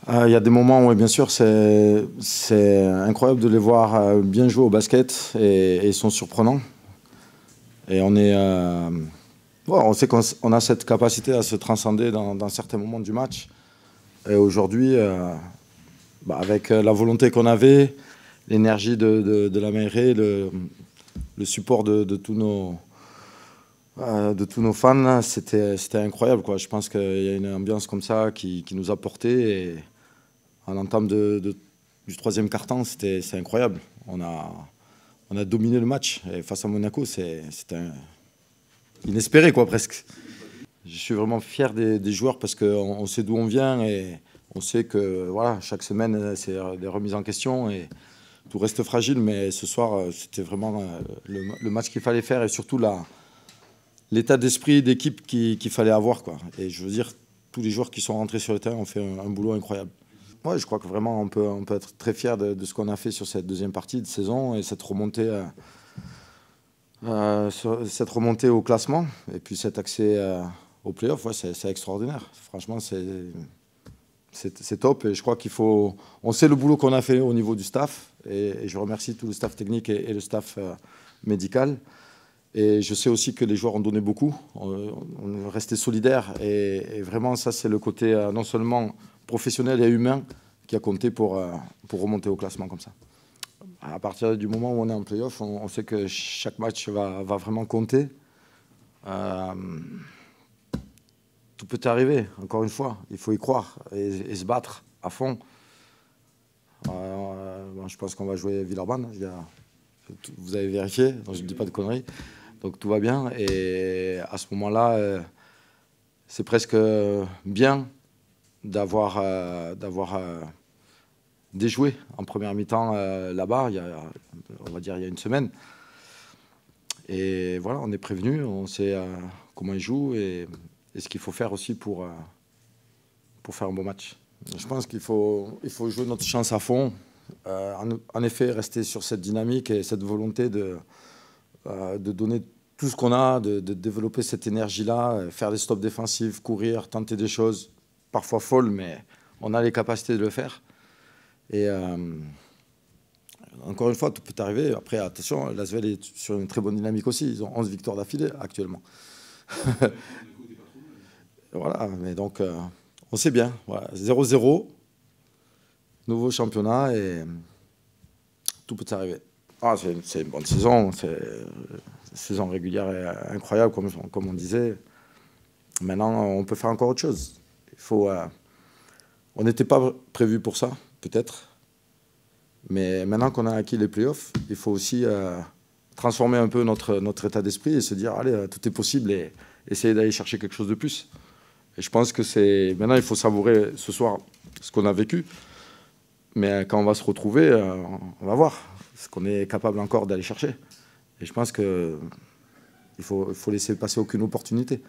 Il y a des moments où, bien sûr, c'est incroyable de les voir bien jouer au basket et ils sont surprenants. Et on sait qu'on a cette capacité à se transcender dans certains moments du match. Et aujourd'hui, avec la volonté qu'on avait, l'énergie de la mairie, le support de tous nos fans, c'était incroyable, quoi. Je pense qu'il y a une ambiance comme ça qui nous a portés. Et à l'entame du troisième quart-temps, c'était incroyable. On a dominé le match. Et face à Monaco, c'était inespéré, quoi, presque. Je suis vraiment fier des joueurs parce qu'on sait d'où on vient et on sait que voilà, chaque semaine, c'est des remises en question et tout reste fragile. Mais ce soir, c'était vraiment le match qu'il fallait faire et surtout l'état d'esprit d'équipe qu'il fallait avoir, quoi. Et je veux dire, tous les joueurs qui sont rentrés sur le terrain ont fait un boulot incroyable. Ouais, je crois que vraiment on peut être très fier de ce qu'on a fait sur cette deuxième partie de saison et cette remontée au classement et puis cet accès au play-off, ouais, c'est extraordinaire. Franchement, c'est top et je crois on sait le boulot qu'on a fait au niveau du staff et je remercie tout le staff technique et le staff médical. Et je sais aussi que les joueurs ont donné beaucoup, on est resté solidaires et vraiment ça c'est le côté non seulement professionnel et humain qui a compté pour remonter au classement comme ça. À partir du moment où on est en play-off, on sait que chaque match va vraiment compter. Tout peut arriver, encore une fois, il faut y croire et se battre à fond. Je pense qu'on va jouer Villeurbanne, vous avez vérifié, donc je ne dis pas de conneries. Donc tout va bien et à ce moment-là, c'est presque bien d'avoir déjoué en première mi-temps là-bas, on va dire il y a une semaine. Et voilà, on est prévenu, on sait comment ils jouent et ce qu'il faut faire aussi pour faire un bon match. Je pense qu'il faut jouer notre chance à fond. En effet, rester sur cette dynamique et cette volonté de donner tout ce qu'on a, de développer cette énergie-là, faire des stops défensifs, courir, tenter des choses, parfois folles, mais on a les capacités de le faire. Et encore une fois, tout peut arriver. Après, attention, l'Asvel est sur une très bonne dynamique aussi. Ils ont 11 victoires d'affilée actuellement. Voilà, mais donc, on sait bien. Voilà, 0-0, nouveau championnat et tout peut arriver. Ah, c'est une bonne saison. C'est une saison régulière et incroyable, comme on disait. Maintenant, on peut faire encore autre chose. On n'était pas prévu pour ça, peut-être. Mais maintenant qu'on a acquis les playoffs, il faut aussi transformer un peu notre état d'esprit et se dire, allez, tout est possible et essayer d'aller chercher quelque chose de plus. Et je pense que maintenant, il faut savourer ce soir ce qu'on a vécu. Mais quand on va se retrouver, on va voir ce qu'on est capable encore d'aller chercher. Et je pense qu'il faut laisser passer aucune opportunité.